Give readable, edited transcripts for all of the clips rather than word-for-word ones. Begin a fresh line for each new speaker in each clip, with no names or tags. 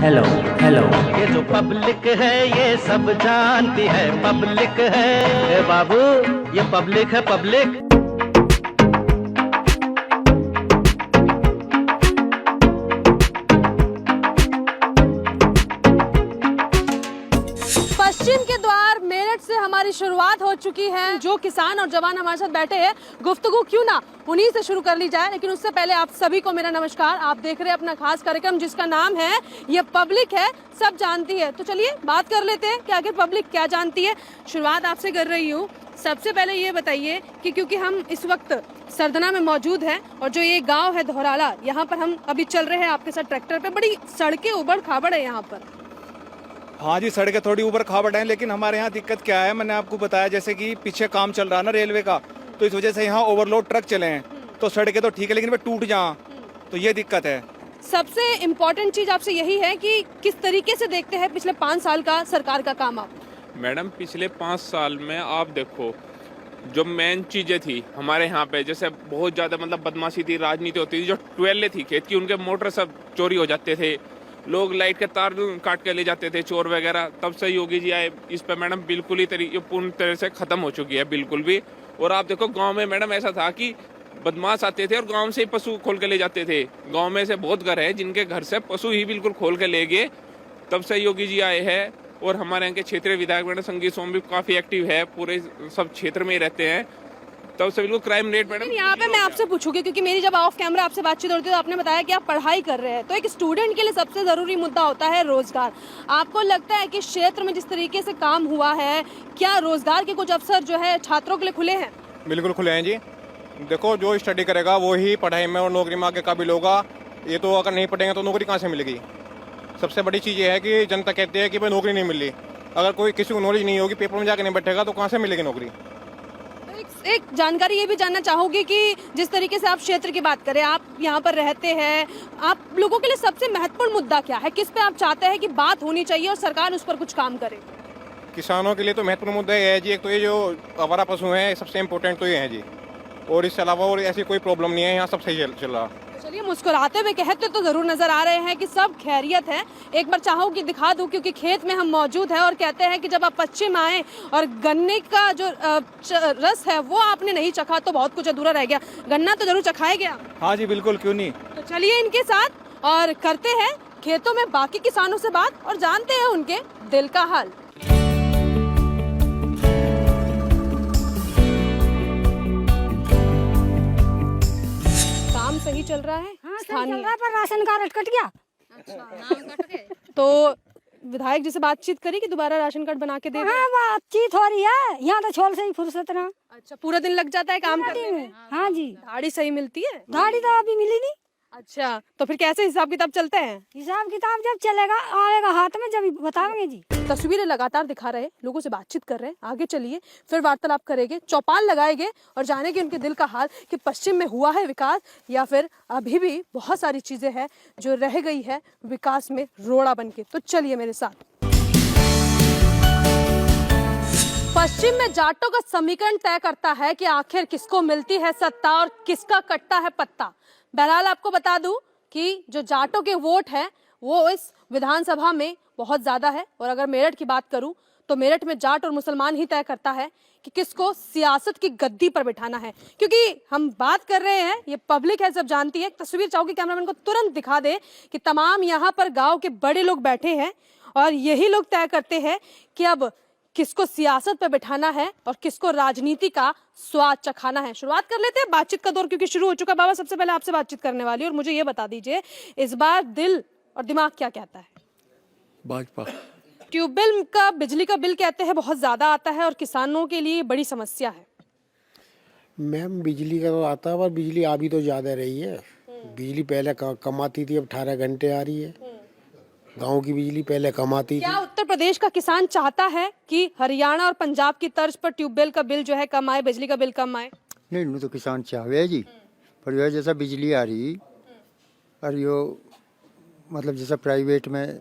Hello hello.
ये जो public है ये सब जानती है, पब्लिक है। ए बाबू ये पब्लिक है, पब्लिक।
पश्चिम के द्वार मेरठ से हमारी शुरुआत हो चुकी है। जो किसान और जवान हमारे साथ बैठे हैं, गुफ्तगू क्यों ना उन्हीं से शुरू कर ली जाए। लेकिन उससे पहले आप सभी को मेरा नमस्कार। आप देख रहे हैं अपना खास कार्यक्रम जिसका नाम है ये पब्लिक है सब जानती है। तो चलिए बात कर लेते हैं कि आखिर पब्लिक क्या जानती है। शुरुआत आपसे कर रही हूँ। सबसे पहले ये बताइए कि क्योंकि हम इस वक्त सरदना में मौजूद हैं और जो ये गाँव है धोराला, यहाँ पर हम अभी चल रहे हैं आपके साथ ट्रैक्टर पे। बड़ी सड़कें उबड़ खाबड़ है यहाँ पर।
हाँ जी, सड़कें थोड़ी ऊपर खाबड़ हैं, लेकिन हमारे यहाँ दिक्कत क्या है, मैंने आपको बताया जैसे कि पीछे काम चल रहा है ना रेलवे का, तो इस वजह से यहाँ ओवरलोड ट्रक चले हैं। तो सड़कें तो ठीक है लेकिन वे टूट जाएं, तो ये दिक्कत है।
सबसे इम्पोर्टेंट चीज आपसे यही है कि किस तरीके से देखते हैं पिछले 5 साल का सरकार का काम आप?
मैडम पिछले 5 साल में आप देखो जो मेन चीज़ें थी हमारे यहाँ पे, जैसे बहुत ज़्यादा मतलब बदमाशी थी, राजनीति होती थी, जो ट्वेल्व थी खेत की, उनके मोटर सब चोरी हो जाते थे, लोग लाइट के तार काट के ले जाते थे चोर वगैरह। तब से योगी जी आए, इस पे मैडम बिल्कुल ही पूर्ण तरह से ख़त्म हो चुकी है बिल्कुल भी। और आप देखो गांव में मैडम ऐसा था कि बदमाश आते थे और गांव से ही पशु खोल के ले जाते थे। गांव में से बहुत घर है जिनके घर से पशु ही बिल्कुल खोल के ले गए। तब से योगी जी आए हैं। और हमारे यहाँ के क्षेत्रीय विधायक मैडम संगीत सोम भी काफ़ी एक्टिव है, पूरे सब क्षेत्र में ही रहते हैं। तब से बिल्कुल क्राइम रेट मैडम।
यहाँ पे मैं आपसे पूछूंगी क्योंकि मेरी जब ऑफ कैमरा आपसे बातचीत होती है तो आपने बताया कि आप पढ़ाई कर रहे हैं। तो एक स्टूडेंट के लिए सबसे ज़रूरी मुद्दा होता है रोजगार। आपको लगता है कि क्षेत्र में जिस तरीके से काम हुआ है, क्या रोजगार के कुछ अवसर जो है छात्रों के लिए खुले हैं?
बिल्कुल खुले हैं जी। देखो जो स्टडी करेगा वो ही पढ़ाई में और नौकरी में आगे काबिल होगा। ये तो अगर नहीं पढ़ेंगे तो नौकरी कहाँ से मिलेगी? सबसे बड़ी चीज़ ये है कि जनता कहती है कि भाई नौकरी नहीं मिल रही। अगर कोई किसी को नॉलेज नहीं होगी, पेपर में जाकर नहीं बैठेगा तो कहाँ से मिलेगी नौकरी?
एक जानकारी ये भी जानना चाहूंगी कि जिस तरीके से आप क्षेत्र की बात करें, आप यहाँ पर रहते हैं, आप लोगों के लिए सबसे महत्वपूर्ण मुद्दा क्या है? किस पे आप चाहते हैं कि बात होनी चाहिए और सरकार उस पर कुछ काम करे?
किसानों के लिए तो महत्वपूर्ण मुद्दा ये है जी, एक तो ये जो आवारा पशु हैं सबसे इम्पोर्टेंट तो ये है जी। और इसके अलावा और ऐसी कोई प्रॉब्लम नहीं है, यहाँ सब सही चल रहा।
चलिए मुस्कुराते हुए कहते तो जरूर नजर आ रहे हैं कि सब खैरियत है। एक बार चाहूँ कि दिखा दूं क्योंकि खेत में हम मौजूद हैं और कहते हैं कि जब आप पश्चिम आए और गन्ने का जो रस है वो आपने नहीं चखा तो बहुत कुछ अधूरा रह गया। गन्ना तो जरूर चखाया गया।
हाँ जी बिल्कुल, क्यों नहीं।
तो चलिए इनके साथ और करते हैं खेतों में बाकी किसानों से बात और जानते हैं उनके दिल का हाल। काम सही चल रहा है?
हाँ सही चल रहा है, पर राशन कार्ड कट गया।
अच्छा, नाम कट गए। तो विधायक जी से बातचीत करी कि दोबारा राशन कार्ड बना के दे दें?
हाँ बातचीत हो रही है, यहाँ तो छोल से ही फुर्सत ना।
अच्छा, पूरा दिन लग जाता है काम करने में?
हाँ जी।
दाढ़ी सही मिलती है?
दाढ़ी तो अभी मिली नहीं।
अच्छा, तो फिर कैसे हिसाब किताब चलते हैं?
हिसाब किताब जब चलेगा आएगा हाथ में जब बताएंगे जी।
तस्वीरें लगातार दिखा रहे, लोगों से बातचीत कर रहे हैं। आगे चलिए फिर वार्तालाप करेंगे, चौपाल लगाएंगे और जानेंगे उनके दिल का हाल कि पश्चिम में हुआ है विकास या फिर अभी भी बहुत सारी चीजें हैं जो रह गई है विकास में रोड़ा बनके। तो चलिए मेरे साथ। पश्चिम में जाटों का समीकरण तय करता है कि आखिर किसको मिलती है सत्ता और किसका कटता है पत्ता। बहरहाल आपको बता दूं कि जो जाटों के वोट है वो इस विधानसभा में बहुत ज्यादा है। और अगर मेरठ की बात करूं तो मेरठ में जाट और मुसलमान ही तय करता है कि किसको सियासत की गद्दी पर बिठाना है। क्योंकि हम बात कर रहे हैं, ये पब्लिक है सब जानती है। तस्वीर चाहूंगी कैमरामैन को तुरंत दिखा दे कि तमाम यहाँ पर गाँव के बड़े लोग बैठे हैं और यही लोग तय करते हैं कि अब किसको सियासत पे बिठाना है और किसको राजनीति का स्वाद चखाना है। शुरुआत कर लेते हैं बातचीत का दौर क्योंकि शुरू हो चुका। बाबा सबसे पहले आपसे बातचीत करने वाली और मुझे ये बता दीजिए इस बार दिल और दिमाग क्या कहता है?
भाजपा।
ट्यूबवेल का बिजली का बिल कहते हैं बहुत ज्यादा आता है और किसानों के लिए बड़ी समस्या है।
मैम बिजली का तो आता है पर बिजली अभी तो ज्यादा रही है। बिजली पहले कम आती थी, अब 18 घंटे आ रही है। गांव की बिजली पहले कम आती थी।
क्या उत्तर प्रदेश का किसान चाहता है कि हरियाणा और पंजाब की तर्ज पर ट्यूबवेल का बिल जो है कम आए, बिजली का बिल कम आए?
नहीं, तो किसान चाहे जी, पर यह जैसा बिजली आ रही और यो मतलब जैसा प्राइवेट में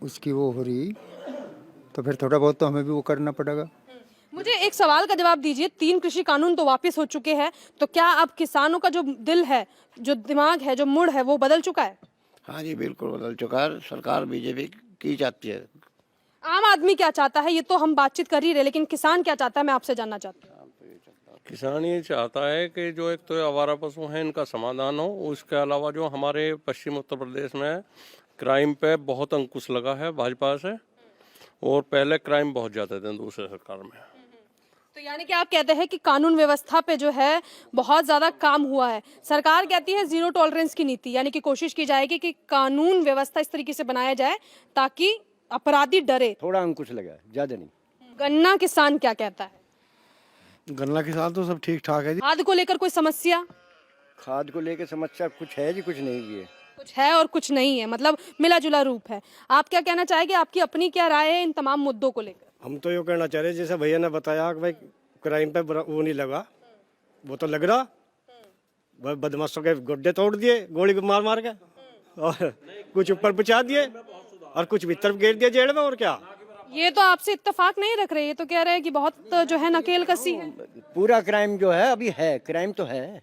उसकी वो हो रही तो फिर थोड़ा बहुत तो हमें भी वो करना पड़ेगा।
मुझे एक सवाल का जवाब दीजिए, 3 कृषि कानून तो वापस हो चुके हैं, तो क्या अब किसानों का जो दिल है, जो दिमाग है, जो मूड है वो बदल चुका है?
हाँ जी, बिल्कुल बदल चुका है। सरकार बीजेपी की चाहती है।
आम आदमी क्या चाहता है ये तो हम बातचीत कर ही रहे, लेकिन किसान क्या चाहता है मैं आपसे जानना चाहती हूँ।
किसान ये चाहता है कि जो एक तो आवारा पशु हैं इनका समाधान हो, उसके अलावा जो हमारे पश्चिम उत्तर प्रदेश में क्राइम पे बहुत अंकुश लगा है भाजपा से, और पहले क्राइम बहुत ज़्यादा थे दूसरे सरकार में।
तो यानी कि आप कहते हैं कि कानून व्यवस्था पे जो है बहुत ज्यादा काम हुआ है। सरकार कहती है जीरो टॉलरेंस की नीति, यानी कि कोशिश की जाएगी कि कानून व्यवस्था इस तरीके से बनाया जाए ताकि अपराधी डरे।
थोड़ा अंकुश लगा, ज्यादा नहीं।
गन्ना किसान क्या कहता है?
गन्ना किसान तो सब ठीक ठाक है जी।
खाद को लेकर कोई समस्या?
खाद को लेकर समस्या कुछ है जी, कुछ नहीं भी है।
कुछ है और कुछ नहीं है, मतलब मिला जुला रूप है। आप क्या कहना चाहेंगे, आपकी अपनी क्या राय है इन तमाम मुद्दों को लेकर?
हम तो ये कहना चाह रहे हैं, जैसे भैया ने बताया कि भाई क्राइम पे वो नहीं लगा, वो तो लग रहा। बदमाशों के गुड्डे तोड़ दिए गोली मार मार के, और कुछ ऊपर पहुंचा दिए और कुछ भीतर गिर दिए जेल में। और क्या
ये तो आपसे इत्तेफाक नहीं रख रहे, ये तो कह रहे हैं कि बहुत जो है नकेल कसी है।
पूरा क्राइम जो है अभी है, क्राइम तो है।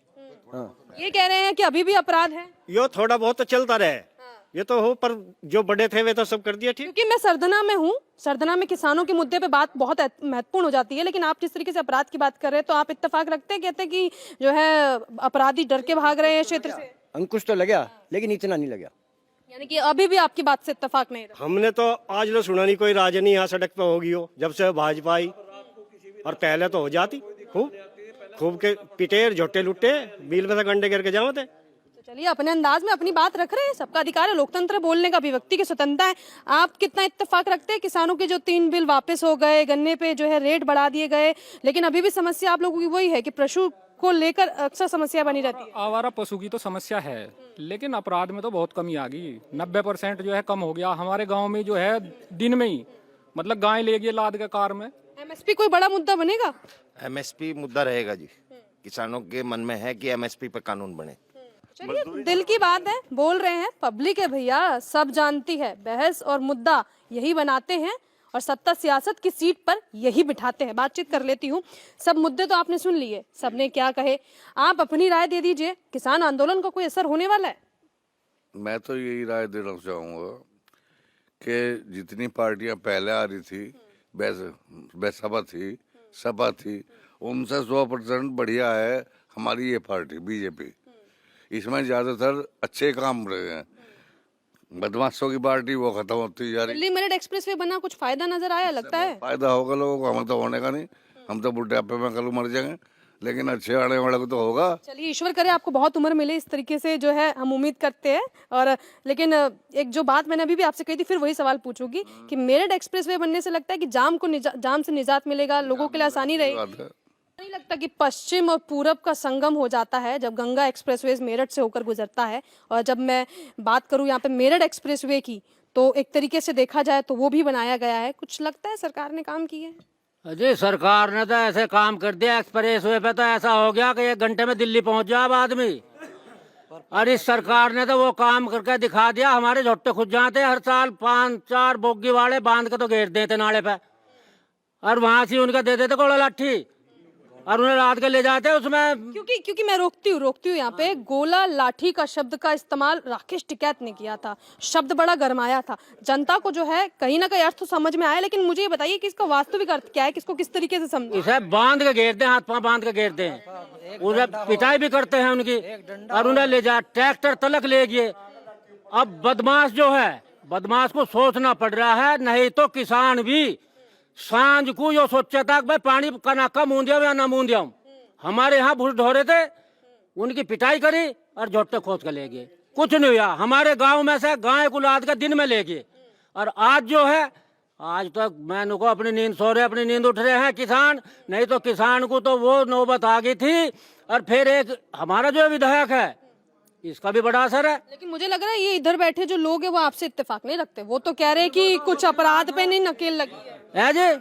हाँ।
ये कह रहे हैं कि अभी भी अपराध है।
यो थोड़ा बहुत तो चलता रहे, ये तो हो, पर जो बड़े थे वे तो सब कर दिया ठीक।
क्योंकि मैं सरदना में हूँ, सरदना में किसानों के मुद्दे पे बात बहुत महत्वपूर्ण हो जाती है, लेकिन आप जिस तरीके से अपराध की बात कर रहे हैं तो आप इत्तेफाक रखते हैं, कहते हैं कि जो है अपराधी डर के भाग रहे हैं क्षेत्र से।
अंकुश तो लगा, लेकिन इतना नहीं लगा।
यानी कि अभी भी आपकी बात से इत्तेफाक नहीं रहा।
हमने तो आज लो सुना नहीं कोई राजनी यहाँ सड़क पे होगी हो, जब से भाजपा आई। और पहले तो हो जाती खूब खूब के पिटेर झोटे लुट्टे बिल में से गंडे करके जाते।
तो चलिए, अपने अंदाज में अपनी बात रख रहे हैं, सबका अधिकार है, लोकतंत्र बोलने का, अभिव्यक्ति की स्वतंत्रता है। आप कितना इत्तेफाक रखते हैं किसानों के जो 3 बिल वापस हो गए, गन्ने पे जो है रेट बढ़ा दिए गए, लेकिन अभी भी समस्या आप लोगों की वही है कि पशु को लेकर अक्सर समस्या बनी रहती है?
आवारा पशु की तो समस्या है, लेकिन अपराध में तो बहुत कमी आ गई। 90% जो है कम हो गया हमारे गांव में। जो है दिन में ही मतलब गाय ले गई लाद के कार में।
एमएसपी कोई बड़ा मुद्दा बनेगा?
एमएसपी मुद्दा रहेगा जी, किसानों के मन में है कि एमएसपी पर कानून बने।
चलिए, दिल की बात है, बोल रहे हैं, पब्लिक है भैया, सब जानती है। बहस और मुद्दा यही बनाते हैं और सत्ता सियासत की सीट पर यही बिठाते हैं। बातचीत कर लेती हूँ। सब मुद्दे तो आपने सुन लिए, सबने क्या कहे, आप अपनी राय दे दीजिए। किसान आंदोलन का कोई असर होने वाला है?
मैं तो यही राय देना चाहूँगा कि जितनी पार्टियां पहले आ रही थी, सपा थी, उनसे 100% बढ़िया है हमारी ये पार्टी बीजेपी। इसमें ज्यादातर अच्छे काम रहे हैं। बदमाशों की पार्टी वो खत्म होती जा रही।
दिल्ली मेरठ एक्सप्रेसवे बना, कुछ फायदा नजर आया लगता है?
फायदा होगा लोगों को, हमें तो होने का नहीं। हम तो बुढ़ापे में कल मर जाएंगे, लेकिन अच्छे आने वाले को तो होगा।
चलिए, ईश्वर करे आपको बहुत उम्र मिले, इस तरीके से जो है हम उम्मीद करते हैं। और लेकिन एक जो बात मैंने अभी भी आपसे कही थी, फिर वही सवाल पूछूंगी कि मेरठ एक्सप्रेसवे बनने से लगता है कि जाम से निजात मिलेगा, लोगों के लिए आसानी रहेगी। नहीं लगता कि पश्चिम और पूरब का संगम हो जाता है जब गंगा एक्सप्रेसवे मेरठ से होकर गुजरता है? और जब मैं बात करूं यहाँ पे मेरठ एक्सप्रेसवे की, तो एक तरीके से देखा जाए तो वो भी बनाया गया है। कुछ लगता है सरकार ने काम किए हैं?
अजय, सरकार ने तो ऐसे काम कर दिया एक्सप्रेसवे पे, तो ऐसा हो गया कि 1 घंटे में दिल्ली पहुंच जाए अब आदमी। और इस सरकार ने तो वो काम करके दिखा दिया, हमारे झोट्टे खुद जाते। हर साल 5-4 बोगी वाले बांध के तो घेर देते नाले पे, और वहां से उनका दे देते गोला लाठी और उन्हें लाद के ले जाते उसमें।
क्योंकि मैं रोकती हूँ यहाँ पे। गोला लाठी का शब्द का इस्तेमाल राकेश टिकैत ने किया था, शब्द बड़ा गरमाया था। जनता को जो है कहीं ना कहीं अर्थ तो समझ में आया, लेकिन मुझे ये बताइए कि इसका वास्तविक अर्थ क्या है, किसको किस तरीके से समझे?
इसे बांध के घेरते हैं, हाथ पांव बांध के घेरते हैं, उन्हें पिटाई भी करते हैं उनकी, और उन्हें ले जा ट्रैक्टर तलक ले गए। अब बदमाश जो है, बदमाश को सोचना पड़ रहा है, नहीं तो किसान भी सांझ को यो सोचा था कि भाई पानी का नाका मूंद दिया या ना मूंद दिया। हमारे यहाँ भूस ढोरे थे, उनकी पिटाई करी और झोट्टे खोज कर ले गए। कुछ नहीं हुआ। हमारे गांव में से गाय को लाद के दिन में ले गए। और आज जो है, आज तक मैंने को अपनी नींद सो रहे, अपनी नींद उठ रहे हैं किसान। नहीं तो किसान को तो वो नौबत आ गई थी। और फिर एक हमारा जो विधायक है, इसका भी बड़ा असर है।
लेकिन मुझे लग रहा है ये इधर बैठे जो लोग हैं वो आपसे इत्तेफाक नहीं रखते। वो तो कह रहे हैं कि कुछ अपराध पे नहीं नकेल लगी है
जी।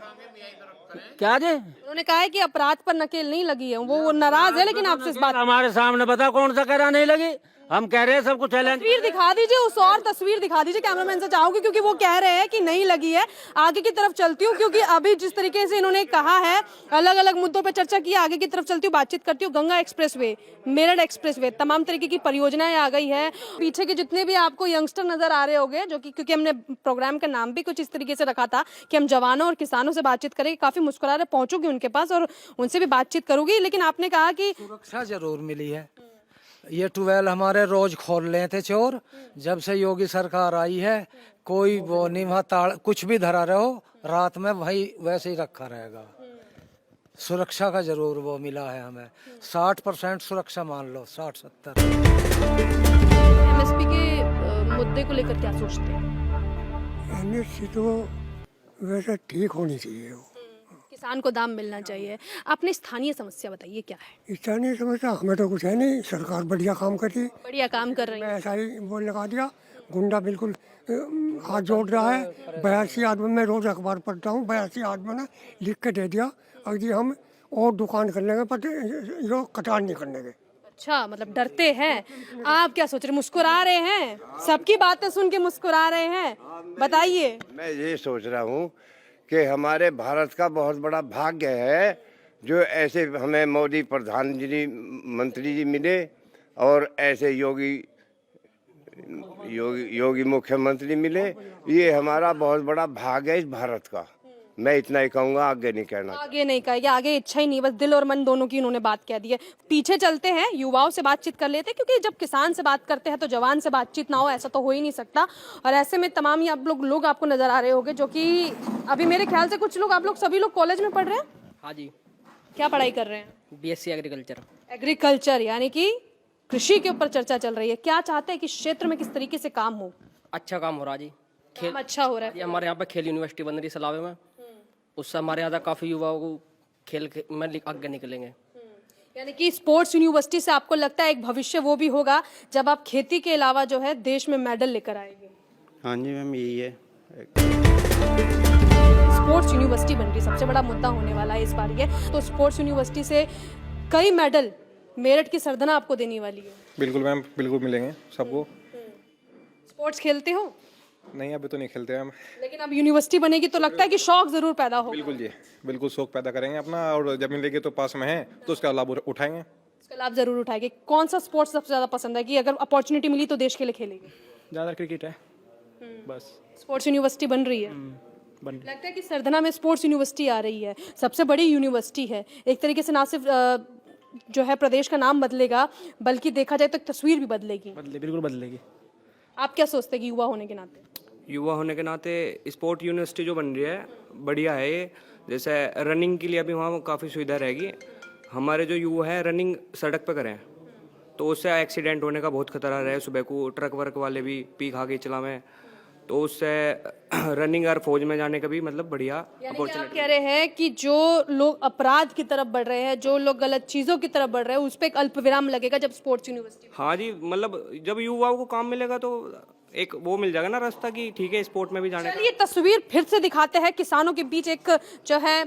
क्या जी?
उन्होंने कहा है कि अपराध पर नकेल नहीं लगी है, वो नाराज है। लेकिन आपसे इस बात,
हमारे सामने बता कौन सा कह रहा नहीं लगी? हम कह रहे हैं सबको चैलेंज।
तस्वीर दिखा दीजिए, उस और तस्वीर दिखा दीजिए, कैमरामैन से चाहूंगी, क्योंकि वो कह रहे हैं कि नहीं लगी है। आगे की तरफ चलती हूँ, क्योंकि अभी जिस तरीके से इन्होंने कहा है, अलग अलग मुद्दों पर चर्चा की, आगे की तरफ चलती हूँ, बातचीत करती हूँ। गंगा एक्सप्रेसवे, मेरठ एक्सप्रेसवे, तमाम तरीके की परियोजनाएं आ गई है। पीछे के जितने भी आपको यंगस्टर नजर आ रहे होंगे, जो कि क्योंकि हमने प्रोग्राम का नाम भी कुछ इस तरीके से रखा था कि हम जवानों और किसानों से बातचीत करेंगे, काफी मुस्कुरा रहे, पहुंचूंगी उनके पास और उनसे भी बातचीत करूंगी। लेकिन आपने कहा कि
सुरक्षा जरूर मिली है। ये ट्वेल हमारे रोज खोल रहे थे चोर, जब से योगी सरकार आई है कोई वो नहीं, वहाँ ताड़ कुछ भी धरा रहो रात में भाई वैसे ही रखा रहेगा। सुरक्षा का जरूर वो मिला है हमें, 60% सुरक्षा मान लो, 60-70।
एमएसपी के मुद्दे को लेकर क्या सोचते हैं?
एमएसपी तो वैसे ठीक होनी चाहिए।
किसान को दाम मिलना चाहिए। अपनी स्थानीय समस्या बताइए, क्या है
स्थानीय समस्या? हमें तो कुछ है नहीं, सरकार बढ़िया काम करती,
बढ़िया काम कर रही है।
ऐसा ही बोल लगा दिया, गुंडा बिल्कुल हाथ जोड़ रहा है। 82 आदमी, मैं रोज अखबार पढ़ता हूँ, 82 आदमी ने लिख के दे दिया अगर हम और दुकान करने के, पर ये कटार नहीं करने के।
अच्छा, मतलब डरते हैं। आप क्या सोच रहे, मुस्कुरा रहे हैं? सबकी बातें सुन के मुस्कुरा रहे हैं, बताइए।
मैं ये सोच रहा हूँ कि हमारे भारत का बहुत बड़ा भाग्य है जो ऐसे हमें मोदी प्रधानमंत्री मंत्री जी मिले और ऐसे योगी मुख्यमंत्री मिले। ये हमारा बहुत बड़ा भाग्य है इस भारत का। मैं इतना ही कहूँगा, आगे नहीं कहना।
आगे नहीं कहेंगे, आगे इच्छा ही नहीं, बस दिल और मन दोनों की उन्होंने बात कह दी है। पीछे चलते हैं, युवाओं से बातचीत कर लेते हैं, क्योंकि जब किसान से बात करते हैं तो जवान से बातचीत ना हो ऐसा तो हो ही नहीं सकता। और ऐसे में तमाम ही आप लोग आपको नजर आ रहे होंगे, जो कि अभी मेरे ख्याल से कुछ लोग, आप लोग सभी लोग कॉलेज में पढ़ रहे हैं।
हाँ जी।
क्या पढ़ाई कर रहे हैं?
BSc agriculture.
एग्रीकल्चर, यानी कि कृषि के ऊपर चर्चा चल रही है। क्या चाहते हैं कि क्षेत्र में किस तरीके से काम हो?
अच्छा काम हो रहा जी,
काम अच्छा हो रहा है।
हमारे यहाँ पे खेल यूनिवर्सिटी बन रही सलावे में, उससे हमारे यहाँ काफी युवाओं को खेल में आगे निकलेंगे।
यानी कि स्पोर्ट्स यूनिवर्सिटी से आपको लगता है एक भविष्य वो भी होगा जब आप खेती के अलावा जो है देश में मेडल लेकर आएंगे?
हाँ जी मैम, यही है।
स्पोर्ट्स यूनिवर्सिटी बन रही, सबसे बड़ा मुद्दा होने वाला है इस बार ये। तो स्पोर्ट्स यूनिवर्सिटी से कई मेडल मेरठ की सरधना आपको देने वाली है।
बिल्कुल मैम, बिल्कुल मिलेंगे सबको।
स्पोर्ट्स खेलते हो?
नहीं, अभी तो नहीं खेलते हम,
लेकिन अब यूनिवर्सिटी बनेगी तो लगता है कि शौक जरूर पैदा हो।
बिल्कुल जी, बिल्कुल शौक पैदा करेंगे अपना, और जब मिलेगी तो पास में है तो उसका लाभ उठाएंगे।
इसका लाभ जरूर उठाएंगे। कौन सा स्पोर्ट्स सबसे ज्यादा पसंद है कि अगर अपॉर्चुनिटी मिली तो देश के लिए खेलेंगे?
ज़्यादा क्रिकेट है बस।
स्पोर्ट्स यूनिवर्सिटी बन रही है, लगता है कि सरधना में स्पोर्ट्स यूनिवर्सिटी आ रही है, सबसे बड़ी यूनिवर्सिटी है। एक तरीके से ना सिर्फ जो है प्रदेश का नाम बदलेगा, बल्कि देखा जाए तो तस्वीर भी बदलेगी।
बिल्कुल बदलेगी।
आप क्या सोचते हैं कि युवा होने के नाते?
युवा होने के नाते स्पोर्ट यूनिवर्सिटी जो बन रही है बढ़िया है ये। जैसे रनिंग के लिए अभी वहाँ काफ़ी सुविधा रहेगी। हमारे जो युवा है रनिंग सड़क पे करें तो उससे एक्सीडेंट होने का बहुत खतरा रहे। सुबह को ट्रक वर्क वाले भी पी खा के चलावें, तो उससे रनिंग और फौज में जाने का भी मतलब बढ़िया
अपॉर्चुनिटी। आप कह रहे हैं कि जो लोग अपराध की तरफ बढ़ रहे हैं, जो लोग गलत चीजों की तरफ बढ़ रहे हैं, उस पर एक अल्प विराम लगेगा जब स्पोर्ट्स यूनिवर्सिटी।
हाँ जी, मतलब जब युवाओं को काम मिलेगा तो एक वो मिल जाएगा ना रास्ता कि ठीक है स्पोर्ट में भी जाने का।
चलिए तस्वीर फिर से दिखाते हैं, किसानों के बीच एक जो है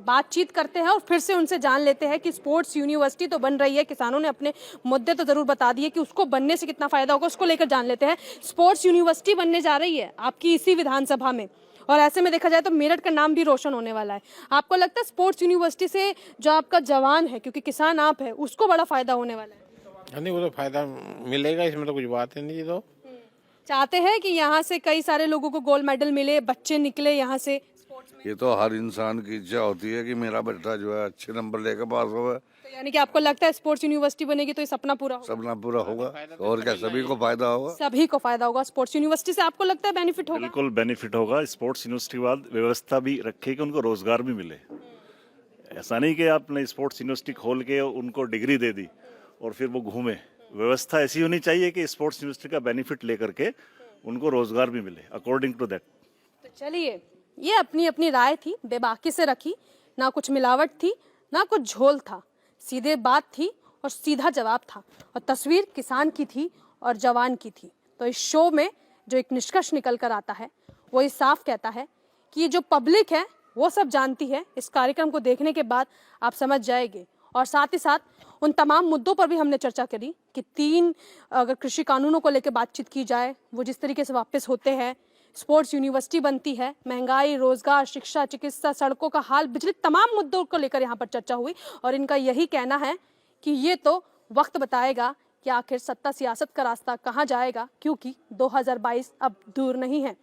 बातचीत करते हैं और फिर से उनसे जान लेते हैं कि स्पोर्ट्स यूनिवर्सिटी तो बन रही है, किसानों ने अपने मुद्दे तो जरूर बता दिए कि उसको बनने से कितना फायदा होगा, उसको लेकर जान लेते हैं। स्पोर्ट्स यूनिवर्सिटी बनने जा रही है आपकी इसी विधानसभा में, और ऐसे में देखा जाए तो मेरठ का नाम भी रोशन होने वाला है। आपको लगता है स्पोर्ट्स यूनिवर्सिटी से जो आपका जवान है, क्योंकि किसान आप है, उसको बड़ा फायदा होने वाला है?
नहीं, वो तो फायदा मिलेगा, इसमें तो कुछ बात ही नहीं। तो
चाहते हैं कि यहाँ से कई सारे लोगों को गोल्ड मेडल मिले, बच्चे निकले यहाँ से स्पोर्ट्स में।
ये तो हर इंसान की इच्छा होती है कि मेरा बेटा जो है अच्छे नंबर लेकर पास होगा।
तो यानी कि आपको लगता है स्पोर्ट्स यूनिवर्सिटी बनेगी तो ये सपना पूरा होगा?
सपना पूरा होगा, और क्या सभी को फायदा होगा।
सभी को फायदा होगा। स्पोर्ट्स यूनिवर्सिटी से आपको लगता है बेनिफिट होगा?
बिल्कुल बेनिफिट होगा। स्पोर्ट्स यूनिवर्सिटी के बाद व्यवस्था भी रखे कि उनको रोजगार भी मिले। ऐसा नहीं कि आपने स्पोर्ट्स यूनिवर्सिटी खोल के उनको डिग्री दे दी और फिर वो घूमे। व्यवस्था ऐसी होनी चाहिए कि स्पोर्ट्स यूनिवर्सिटी का बेनिफिट लेकर के उनको रोजगार भी मिले अकॉर्डिंग टू दैट।
तो चलिए, ये अपनी अपनी राय थी, बेबाकी से रखी, ना कुछ मिलावट थी ना कुछ झोल था, सीधे बात थी और सीधा जवाब था, और तस्वीर किसान की थी और जवान की थी। तो इस शो में जो एक निष्कर्ष निकल कर आता है वो ये साफ कहता है कि ये जो पब्लिक है वो सब जानती है। इस कार्यक्रम को देखने के बाद आप समझ जाएंगे, और साथ ही साथ उन तमाम मुद्दों पर भी हमने चर्चा करी कि 3 अगर कृषि कानूनों को लेकर बातचीत की जाए, वो जिस तरीके से वापस होते हैं, स्पोर्ट्स यूनिवर्सिटी बनती है, महंगाई, रोजगार, शिक्षा, चिकित्सा, सड़कों का हाल, बिजली, तमाम मुद्दों को लेकर यहाँ पर चर्चा हुई। और इनका यही कहना है कि ये तो वक्त बताएगा कि आखिर सत्ता सियासत का रास्ता कहाँ जाएगा, क्योंकि 2022 अब दूर नहीं है।